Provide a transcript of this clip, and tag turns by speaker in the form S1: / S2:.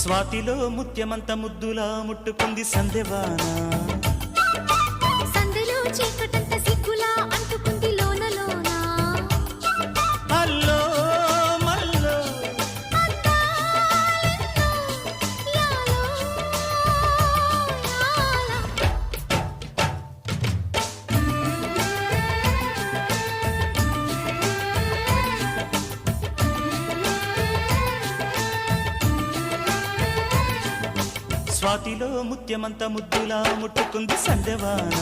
S1: స్వాతిలో ముత్యమంత ముద్దులా ముట్టుకుంది సందెవాన
S2: సందెలో చీకటంత సిగ్గులా అంటుకుంది లోన లోన
S1: అల్లో మల్లో
S2: అందాలెన్నో యాలో యాలా
S1: స్వాతిలో ముత్యమంత ముద్దులా ముట్టుకుంది సందెవాన